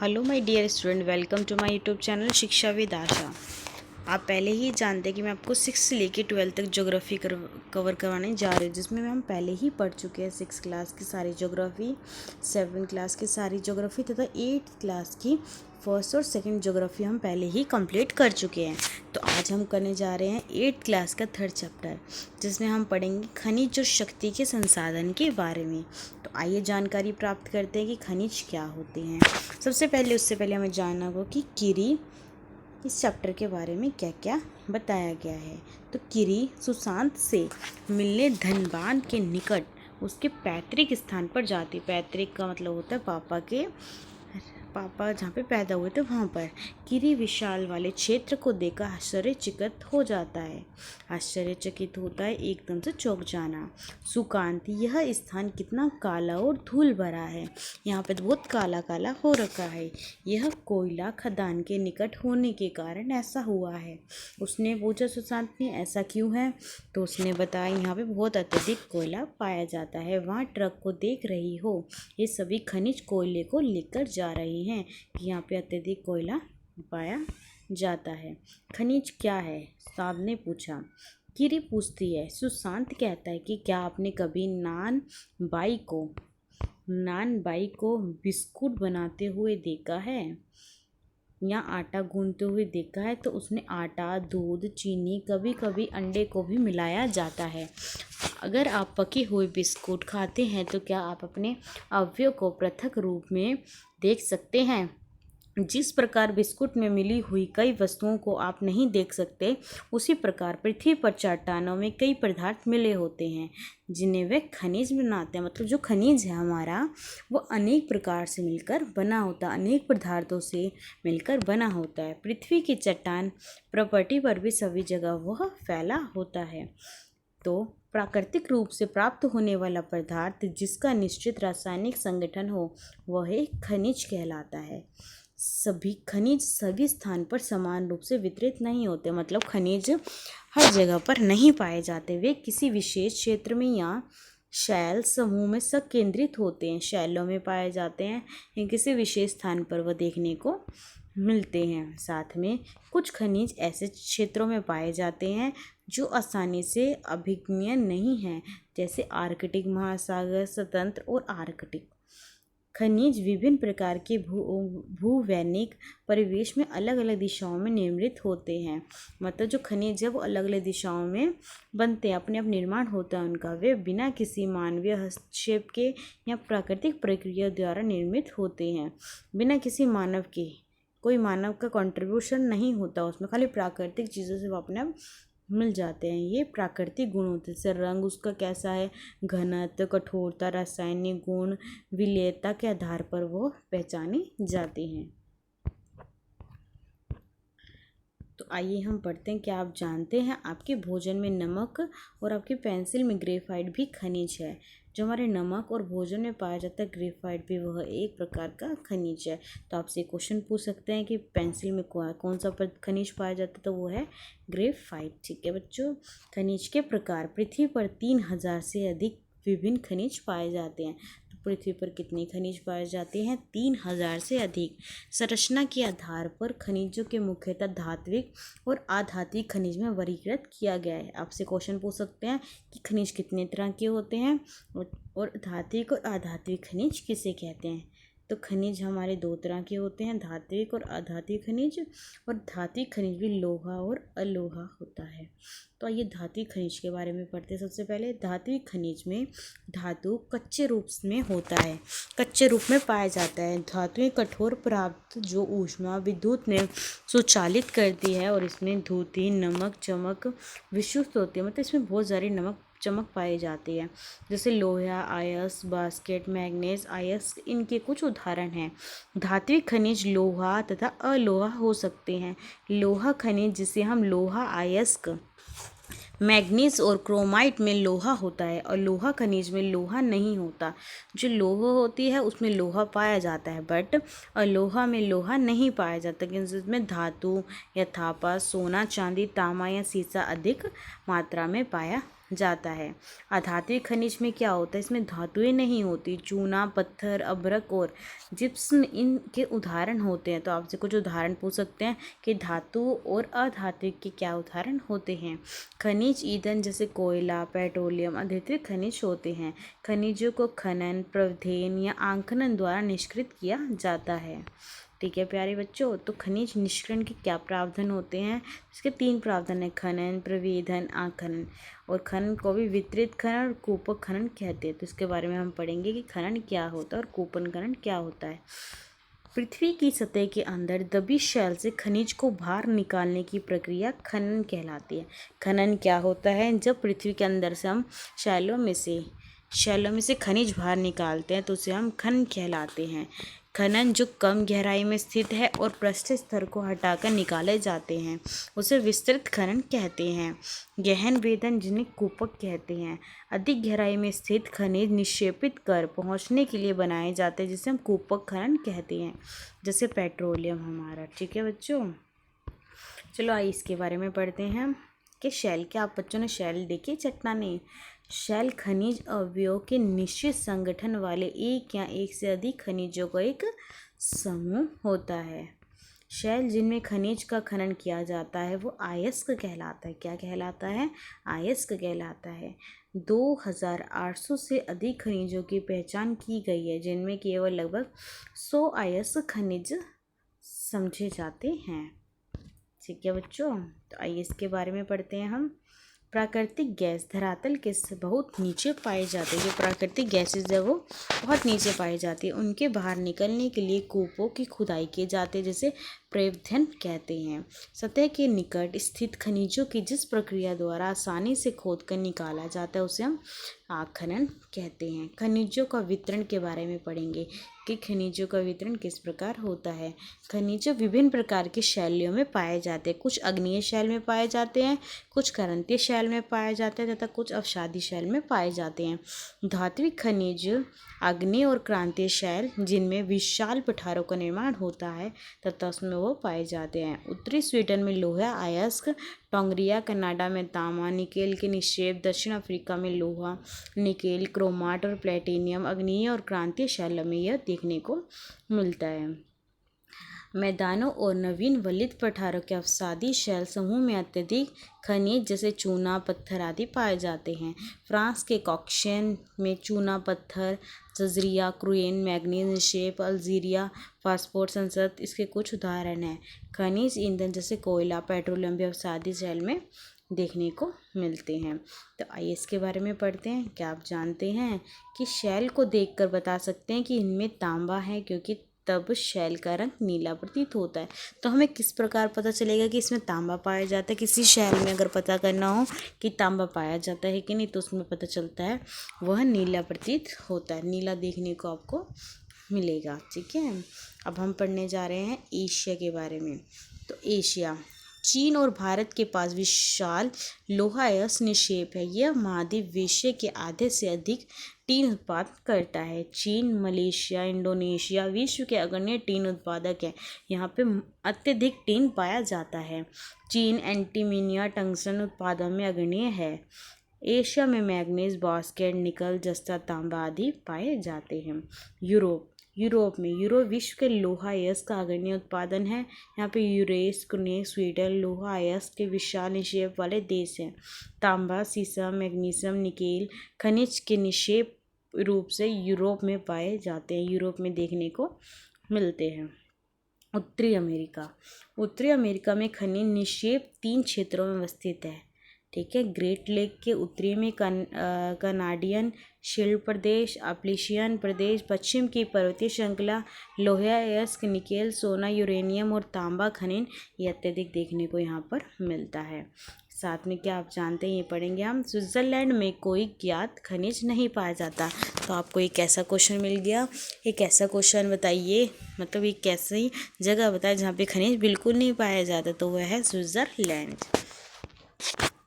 Hello my dear student, welcome to my YouTube channel Shiksha with Asha. आप पहले ही जानते हैं कि मैं आपको 6 से लेकर 12 तक ज्योग्राफी कवर करवाने जा रही हूँ, जिसमें हम पहले ही पढ़ चुके हैं 6 क्लास की सारी ज्योग्राफी, 7 क्लास की सारी ज्योग्राफी तथा 8 क्लास की फर्स्ट और सेकंड ज्योग्राफी हम पहले ही कंप्लीट कर चुके हैं। तो आज हम करने जा रहे हैं 8 क्लास का 3rd चैप्टर, जिसमें हम पढ़ेंगे खनिज और शक्ति के संसाधन के बारे में। तो आइए जानकारी प्राप्त करते हैं कि खनिज क्या होते हैं। उससे पहले हमें जानना होगा कि किरी इस चैप्टर के बारे में क्या क्या बताया गया है। तो किरी सुशांत से मिलने धनबाद के निकट उसके पैतृक स्थान पर जाती। पैतृक का मतलब होता है पापा जहाँ पे पैदा हुए थे वहाँ पर। किरी विशाल वाले क्षेत्र को देखकर आश्चर्यचकित हो जाता है। आश्चर्यचकित होता है, एकदम से चौंक जाना। सुकांत, यह स्थान कितना काला और धूल भरा है। यहाँ पे तो बहुत काला काला हो रखा है। यह कोयला खदान के निकट होने के कारण ऐसा हुआ है। उसने पूछा सुशांत ने, ऐसा क्यों है? तो उसने बताया, यहाँ पे बहुत अत्यधिक कोयला पाया जाता है। वहाँ ट्रक को देख रही हो, ये सभी खनिज कोयले को लेकर जा रहे हैं। यहाँ पे अत्यधिक कोयला पाया जाता है। खनिज क्या है? साहब ने पूछा। किरी पूछती है। सुशांत कहता है कि क्या आपने कभी नान बाई को बिस्कुट बनाते हुए देखा है या आटा गूंथते हुए देखा है? तो उसने आटा, दूध, चीनी, कभी कभी अंडे को भी मिलाया जाता है। अगर आप पके हुए बिस्कुट खाते हैं तो क्या आप अपने अवयव को पृथक रूप में देख सकते हैं? जिस प्रकार बिस्कुट में मिली हुई कई वस्तुओं को आप नहीं देख सकते, उसी प्रकार पृथ्वी पर चट्टानों में कई पदार्थ मिले होते हैं जिन्हें वे खनिज बनाते हैं। मतलब जो खनिज है हमारा, वो अनेक प्रकार से मिलकर बना होता है, अनेक पदार्थों से मिलकर बना होता है। पृथ्वी की चट्टान प्रॉपर्टी पर भी सभी जगह वह फैला होता है। तो प्राकृतिक रूप से प्राप्त होने वाला पदार्थ जिसका निश्चित रासायनिक संगठन हो, वह एक खनिज कहलाता है। सभी खनिज सभी स्थान पर समान रूप से वितरित नहीं होते। मतलब खनिज हर जगह पर नहीं पाए जाते। वे किसी विशेष क्षेत्र में या शैल समूह में संकेंद्रित होते हैं। शैलों में पाए जाते हैं या किसी विशेष स्थान पर वह देखने को मिलते हैं। साथ में कुछ खनिज ऐसे क्षेत्रों में पाए जाते हैं जो आसानी से अभिज्ञेय नहीं हैं, जैसे आर्कटिक महासागर, स्वतंत्र और आर्कटिक। खनिज विभिन्न प्रकार के भूवैनिक परिवेश में अलग अलग दिशाओं में निर्मित होते हैं। मतलब जो खनिज है वो अलग अलग दिशाओं में बनते हैं, अपने आप निर्माण होता है उनका। वे बिना किसी मानवीय हस्तक्षेप के या प्राकृतिक प्रक्रिया द्वारा निर्मित होते हैं। बिना किसी मानव के, कोई मानव का कंट्रीब्यूशन नहीं होता उसमें, खाली प्राकृतिक चीज़ों से वो अपने आप मिल जाते हैं। ये प्राकृतिक गुण होते हैं, जैसे रंग उसका कैसा है, घनत्व, कठोरता, रासायनिक गुण, विलेयता के आधार पर वो पहचाने जाते हैं। तो आइए हम पढ़ते हैं। क्या आप जानते हैं आपके भोजन में नमक और आपके पेंसिल में ग्रेफाइट भी खनिज है? जो हमारे नमक और भोजन में पाया जाता है ग्रेफाइट भी वह एक प्रकार का खनिज है। तो आपसे क्वेश्चन पूछ सकते हैं कि पेंसिल में कौन सा खनिज पाया जाता है, तो वो है ग्रेफाइट। ठीक है बच्चों। खनिज के प्रकार। पृथ्वी पर 3000 से अधिक विभिन्न खनिज पाए जाते हैं। तो पृथ्वी पर कितने खनिज पाए जाते हैं? 3000 से अधिक। संरचना के आधार पर खनिजों के मुख्यतः धात्विक और अधात्विक खनिज में वर्गीकृत किया गया है। आपसे क्वेश्चन पूछ सकते हैं कि खनिज कितने तरह के होते हैं और धात्विक और अधात्विक खनिज किसे कहते हैं? तो खनिज हमारे 2 तरह के होते हैं, धात्विक और अधात्विक खनिज। और धात्विक खनिज भी लोहा और अलोहा होता है। तो आइए धात्विक खनिज के बारे में पढ़ते हैं। सबसे पहले धात्विक खनिज में धातु कच्चे रूप में होता है, कच्चे रूप में पाया जाता है। धातुएं कठोर प्राप्त जो ऊष्मा विद्युत ने सुचालित करती है, और इसमें धूति, नमक, चमक विशुद्ध होती है। मतलब इसमें बहुत सारी नमक चमक पाई जाती है, जैसे लोहा, आयस, बास्केट, मैग्नीज, आयस इनके कुछ उदाहरण हैं। धात्विक खनिज लोहा तथा अलोहा हो सकते हैं। लोहा खनिज जिसे हम लोहा अयस्क, मैग्नीज और क्रोमाइट में लोहा होता है, और लोहा खनिज में लोहा नहीं होता। जो लोहा होती है उसमें लोहा पाया जाता है, बट अलोहा में लोहा नहीं पाया जाता, क्योंकि इसमें धातु या थापा, सोना, चांदी, तांबा या सीसा अधिक मात्रा में पाया जाता है। अधात्विक खनिज में क्या होता है, इसमें धातुएं नहीं होती। चूना, पत्थर, अभ्रक और जिप्सम इनके उदाहरण होते हैं। तो आपसे कुछ उदाहरण पूछ सकते हैं कि धातु और अधात्विक के क्या उदाहरण होते हैं। खनिज ईंधन जैसे कोयला, पेट्रोलियम अधात्विक खनिज होते हैं। खनिजों को खनन, प्रवधन या आंखनन द्वारा निष्क्रिय किया जाता है। ठीक है प्यारे बच्चों, तो खनिज निष्करण के क्या प्रावधान होते हैं। इसके 3 प्रावधान है, खनन, प्रवेधन, आंखनन। और खनन को भी वितरित खनन और कूपक खनन कहते हैं। तो इसके बारे में हम पढ़ेंगे कि खनन क्या होता है और कूपन खनन क्या होता है। पृथ्वी की सतह के अंदर दबी शैल से खनिज को बाहर निकालने की प्रक्रिया खनन कहलाती है। खनन क्या होता है, जब पृथ्वी के अंदर से हम शैलों में से खनिज बाहर निकालते हैं तो उसे हम खनन कहलाते हैं। खनन जो कम गहराई में स्थित है और पृष्ठ स्तर को हटाकर निकाले जाते हैं उसे विस्तृत खनन कहते हैं। गहन वेदन जिन्हें कूपक कहते हैं। अधिक गहराई में स्थित खनिज निक्षेपित कर पहुंचने के लिए बनाए जाते हैं जिसे हम कूपक खनन कहते हैं, जैसे पेट्रोलियम हमारा। ठीक है बच्चों, चलो आइए इसके बारे में पढ़ते हैं कि शैल, क्या आप बच्चों ने शैल देखी चट्टानें। शैल खनिज अवयवों के निश्चित संगठन वाले एक या एक से अधिक खनिजों का एक समूह होता है। शैल जिनमें खनिज का खनन किया जाता है वो अयस्क कहलाता है। क्या कहलाता है, अयस्क कहलाता है। 2800 से अधिक खनिजों की पहचान की गई है जिनमें केवल लगभग 100 अयस्क खनिज समझे जाते हैं। ठीक है बच्चों, तो आइए इसके बारे में पढ़ते हैं हम। प्राकृतिक गैस धरातल के बहुत नीचे पाए जाते हैं। जो प्राकृतिक गैसेज है वो बहुत नीचे पाई जाती है। उनके बाहर निकलने के लिए कूपों की खुदाई किए जाते हैं जिसे प्रवेधन कहते हैं। सतह के निकट स्थित खनिजों की जिस प्रक्रिया द्वारा आसानी से खोद कर निकाला जाता है उसे हम आखनन कहते हैं। खनिजों का वितरण के बारे में पढ़ेंगे कि खनिजों का वितरण किस प्रकार होता है। खनिज विभिन्न प्रकार की शैलियों में पाए जाते हैं। कुछ अग्नीय शैल में पाए जाते हैं, कुछ क्रांतीय शैल में पाए जाते हैं तथा कुछ अवसादी शैल में पाए जाते हैं। धात्विक खनिज अग्नि और क्रांतीय शैल जिनमें विशाल पठारों का निर्माण होता है तथा उसमें वो पाए जाते हैं। उत्तरी स्वीडन में लोहा अयस्क, टोंगरिया कनाडा में तांबा, निकेल के निक्षेप, दक्षिण अफ्रीका में लोहा, निकेल, क्रोमाट और प्लेटिनियम अग्नीय और क्रांतीय शैलों में यह देखने को मिलता है। मैदानों और नवीन वलित पठारों के अवसादी शैल समूह में अत्यधिक खनिज जैसे चूना, पत्थर आदि पाए जाते हैं। फ्रांस के कॉक्शेन में चूना पत्थर, जजरिया, क्रुएन, मैग्नीज निक्षेप, अल्जीरिया फास्फोर संसद इसके कुछ उदाहरण हैं। खनिज ईंधन जैसे कोयला, पेट्रोलियम भी अवसादी शैल में देखने को मिलते हैं। तो आइए इसके बारे में पढ़ते हैं। क्या आप जानते हैं कि शैल को देखकर बता सकते हैं कि इनमें तांबा है, क्योंकि तब शैल का रंग नीला प्रतीत होता है। तो हमें किस प्रकार पता चलेगा कि इसमें तांबा पाया जाता है। किसी शैल में अगर पता करना हो कि तांबा पाया जाता है कि नहीं तो उसमें पता चलता है वह नीला प्रतीत होता है, नीला देखने को आपको मिलेगा। ठीक है, अब हम पढ़ने जा रहे हैं एशिया के बारे में। तो एशिया, चीन और भारत के पास विशाल लोहा अयस्क निक्षेप है। यह महाद्वीप विश्व के आधे से अधिक टीन उत्पादन करता है। चीन, मलेशिया, इंडोनेशिया विश्व के अग्रणी टीन उत्पादक है। यहाँ पे अत्यधिक टीन पाया जाता है। चीन एंटीमिनिया टंगस्टन उत्पादन में अग्रणी है। एशिया में मैग्नीज, बॉक्साइट, निकल, जस्ता, तांबा आदि पाए जाते हैं। यूरोप विश्व के लोहा अयस्क का अग्रणी उत्पादन है। यहाँ पे यूरेस, स्वीडन लोहा अयस्क के विशाल निक्षेप वाले देश हैं। तांबा, सीसा, मैग्नीशियम, निकेल खनिज के निक्षेप रूप से यूरोप में पाए जाते हैं, यूरोप में देखने को मिलते हैं। उत्तरी अमेरिका में खनिज निक्षेप 3 क्षेत्रों में अवस्थित है। ठीक है, ग्रेट लेक के उत्तरी में कनाडियन शील्ड प्रदेश, अपलेशियन प्रदेश, पश्चिम की पर्वतीय श्रृंखला, लोहा अयस्क, निकेल, सोना, यूरेनियम और तांबा खनिज ये अत्यधिक देखने को यहाँ पर मिलता है। साथ में क्या आप जानते हैं, ये पढ़ेंगे हम। स्विट्ज़रलैंड में कोई ज्ञात खनिज नहीं पाया जाता। तो आपको एक ऐसा क्वेश्चन मिल गया, एक ऐसा क्वेश्चन बताइए, मतलब एक कैसी जगह बताए जहाँ पे खनिज बिल्कुल नहीं पाया जाता, तो वह है स्विट्ज़रलैंड।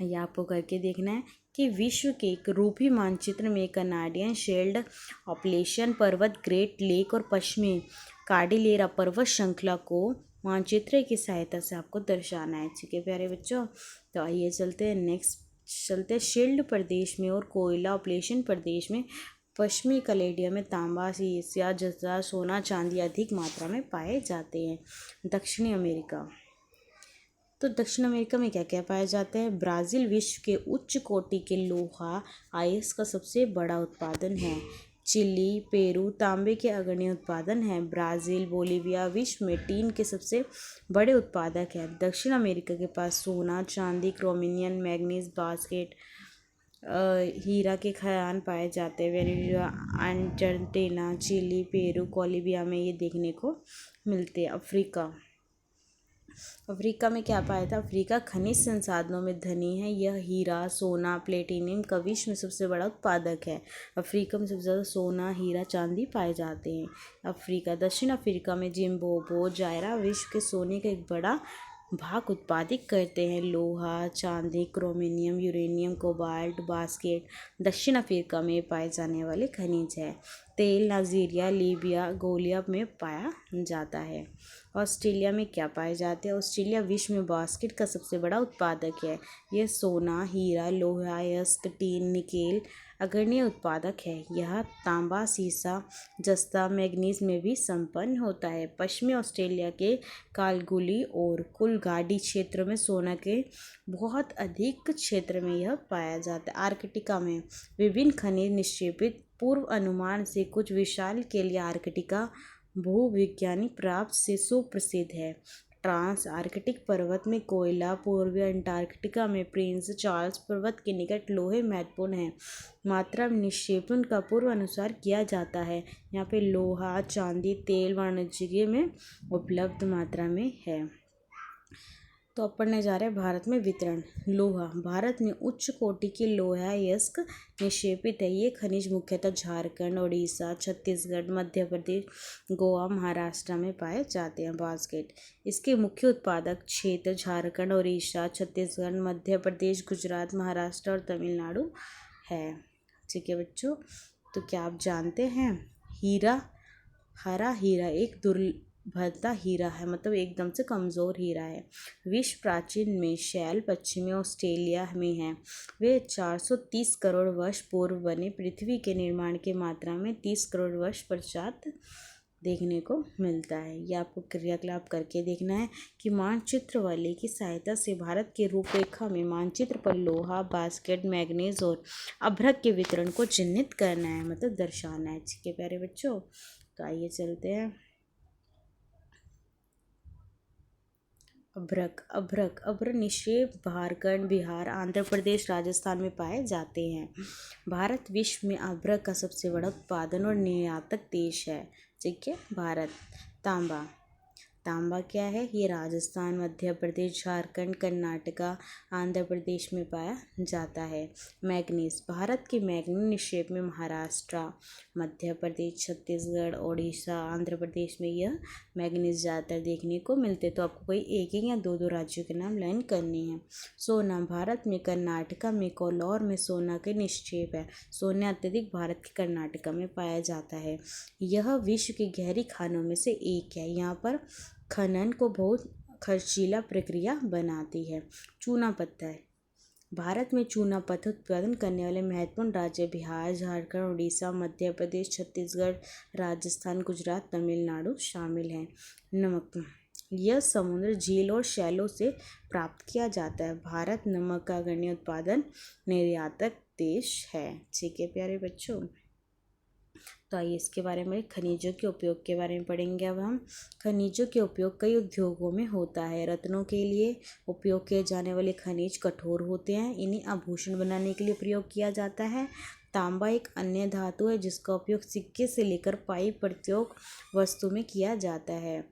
ये आपको करके देखना है कि विश्व के एक रूपी मानचित्र में कनाडियन शील्ड, ऑपलेशियन पर्वत, ग्रेट लेक और पश्चिमी कार्डिलेरा पर्वत श्रृंखला को मानचित्र की सहायता से आपको दर्शाना है। ठीक है प्यारे बच्चों, तो आइए चलते हैं नेक्स्ट चलते शील्ड प्रदेश में और कोयला ऑपरेशन प्रदेश में पश्चिमी कलेडिया में तांबा, सीसिया, जस्ता, सोना, चांदी अधिक मात्रा में पाए जाते हैं। दक्षिणी अमेरिका, तो दक्षिण अमेरिका में क्या क्या पाए जाते हैं? ब्राज़ील विश्व के उच्च कोटि के लोहा आयस्क का सबसे बड़ा उत्पादन है। चिली, पेरू तांबे के अग्रणी उत्पादन है। ब्राज़ील, बोलीविया विश्व में टीन के सबसे बड़े उत्पादक है। दक्षिण अमेरिका के पास सोना, चांदी, क्रोमिनियम, मैग्नीज, बास्केट, हीरा के खदान पाए जाते हैं। Venezuela, Argentina, Chile, Peru, Colombia में ये देखने को मिलते हैं। अफ्रीका में क्या पाया था? अफ्रीका खनिज संसाधनों में धनी है। यह हीरा, सोना, प्लेटिनियम का विश्व में सबसे बड़ा उत्पादक है। अफ्रीका में सबसे ज़्यादा सोना, हीरा, चांदी पाए जाते हैं। दक्षिण अफ्रीका में जिम्बाब्वे, जायरा विश्व के सोने का एक बड़ा भाग उत्पादित करते हैं। लोहा, चांदी, क्रोमिनियम, यूरेनियम, कोबाल्ट, बास्केट दक्षिण अफ्रीका में पाए जाने वाले खनिज है। तेल नाइजीरिया, लीबिया, गोलिया में पाया जाता है। ऑस्ट्रेलिया में क्या पाए जाते हैं? ऑस्ट्रेलिया विश्व में बास्केट का सबसे बड़ा उत्पादक है। यह सोना, हीरा, लोहा, अयस्क, टीन, निकेल अग्रणी उत्पादक है। यह तांबा, सीसा, जस्ता, मैग्नीज में भी संपन्न होता है। पश्चिमी ऑस्ट्रेलिया के कालगुली और कुलगाडी क्षेत्र में सोना के बहुत अधिक क्षेत्र में यह पाया जाता है। आर्कटिका में विभिन्न खनिज निक्षेपित पूर्व अनुमान से कुछ विशाल के लिए आर्कटिका भूविज्ञानिक प्राप्त से सुप्रसिद्ध है। ट्रांस आर्कटिक पर्वत में कोयला, पूर्वी अंटार्कटिका में प्रिंस चार्ल्स पर्वत के निकट लोहे महत्वपूर्ण है। मात्रा में निक्षेपण का पूर्व अनुसार किया जाता है। यहाँ पे लोहा, चांदी, तेल वाणिज्य में उपलब्ध मात्रा में है। तो अब पढ़ने जा रहे हैं भारत में वितरण। लोहा, भारत में उच्च कोटि के लोहा अयस्क निक्षेपित है। ये खनिज मुख्यतः झारखंड, उड़ीसा, छत्तीसगढ़, मध्य प्रदेश, गोवा, महाराष्ट्र में पाए जाते हैं। बास्केट, इसके मुख्य उत्पादक क्षेत्र झारखंड, उड़ीसा, छत्तीसगढ़, मध्य प्रदेश, गुजरात, महाराष्ट्र और तमिलनाडु है। ठीक है बच्चों, तो क्या आप जानते हैं हरा हीरा एक दुर्लभता हीरा है, मतलब एकदम से कमज़ोर हीरा है। विश्व प्राचीन में शैल पश्चिमी ऑस्ट्रेलिया में है। वे 430 करोड़ वर्ष पूर्व बने। पृथ्वी के निर्माण की मात्रा में 30 करोड़ वर्ष पश्चात देखने को मिलता है। यह आपको क्रियाकलाप करके देखना है कि मानचित्र वाले की सहायता से भारत के रूपरेखा में मानचित्र पर लोहा, बास्केट, मैग्नीज और अभ्रक के वितरण को चिन्हित करना है, मतलब दर्शाना है। ठीक है प्यारे बच्चों, तो आइए चलते हैं। अभ्रक निक्षेप झारखंड, बिहार, आंध्र प्रदेश, राजस्थान में पाए जाते हैं। भारत विश्व में अभ्रक का सबसे बड़ा उत्पादन और निर्यातक देश है। ठीक है। भारत, तांबा क्या है? ये राजस्थान, मध्य प्रदेश, झारखंड, कर्नाटका, आंध्र प्रदेश में पाया जाता है। मैग्नीज, भारत के मैग्नीज निक्षेप में महाराष्ट्र, मध्य प्रदेश, छत्तीसगढ़, ओडिशा, आंध्र प्रदेश में यह मैग्नीज ज़्यादातर देखने को मिलते। तो आपको कोई एक या दो राज्यों के नाम लाइन करने हैं। सोना, भारत में कर्नाटका में कोल्लूर में सोना के निक्षेप है। सोना अत्यधिक भारत के कर्नाटका में पाया जाता है। यह विश्व की गहरी खानों में से एक है। यहाँ पर खनन को बहुत खर्चीला प्रक्रिया बनाती है। चूना पत्थर, भारत में चूना पत्थर उत्पादन करने वाले महत्वपूर्ण राज्य बिहार, झारखंड, उड़ीसा, मध्य प्रदेश, छत्तीसगढ़, राजस्थान, गुजरात, तमिलनाडु शामिल हैं। नमक, यह समुद्र, झील और शैलों से प्राप्त किया जाता है। भारत नमक का अग्रणी उत्पादन निर्यातक देश है। ठीक है प्यारे बच्चों, तो आइए इसके बारे में खनिजों के उपयोग के बारे में पढ़ेंगे। अब हम खनिजों के उपयोग कई उद्योगों में होता है। रत्नों के लिए उपयोग किए जाने वाले खनिज कठोर होते हैं। इन्हें आभूषण बनाने के लिए प्रयोग किया जाता है। तांबा एक अन्य धातु है जिसका उपयोग सिक्के से लेकर पाइप प्रत्योक वस्तु में किया जाता है।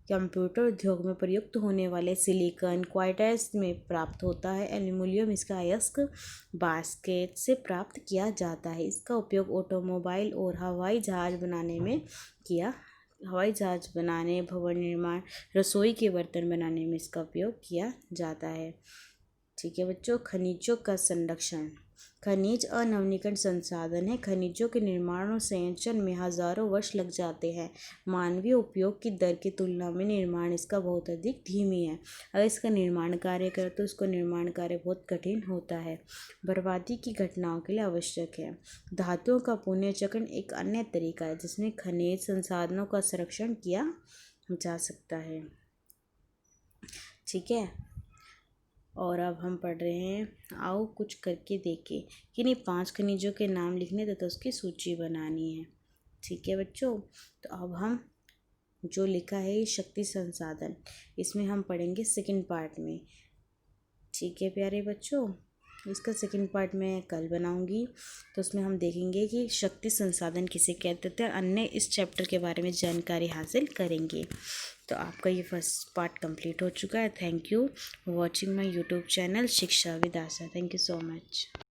कंप्यूटर उद्योग में प्रयुक्त होने वाले सिलिकॉन क्वार्ट्ज में प्राप्त होता है। एल्यूमीनियम इसका अयस्क बास्केट से प्राप्त किया जाता है। इसका उपयोग ऑटोमोबाइल और हवाई जहाज बनाने, भवन निर्माण, रसोई के बर्तन बनाने में इसका उपयोग किया जाता है। ठीक है बच्चों, खनिजों का संरक्षण। खनिज अनवीनीकरण संसाधन है। खनिजों के निर्माण और संचयन में हजारों वर्ष लग जाते हैं। मानवीय उपयोग की दर की तुलना में निर्माण इसका बहुत अधिक धीमी है। अगर इसका निर्माण कार्य करे तो इसको निर्माण कार्य बहुत कठिन होता है। बर्बादी की घटनाओं के लिए आवश्यक है। धातुओं का पुनर्चक्रण एक अन्य तरीका है जिसमें खनिज संसाधनों का संरक्षण किया जा सकता है। ठीक है, और अब हम पढ़ रहे हैं, आओ कुछ करके देखें। किन्हीं 5 खनिजों के नाम लिखने तथा उसकी सूची बनानी है। ठीक है बच्चों, तो अब हम जो लिखा है ये शक्ति संसाधन, इसमें हम पढ़ेंगे सेकंड पार्ट में। ठीक है प्यारे बच्चों, इसका सेकंड पार्ट मैं कल बनाऊंगी, तो उसमें हम देखेंगे कि शक्ति संसाधन किसे कहते थे, अन्य इस चैप्टर के बारे में जानकारी हासिल करेंगे। तो आपका ये फर्स्ट पार्ट कंप्लीट हो चुका है। Thank you for watching my YouTube channel Shiksha with Asha. Thank you so much.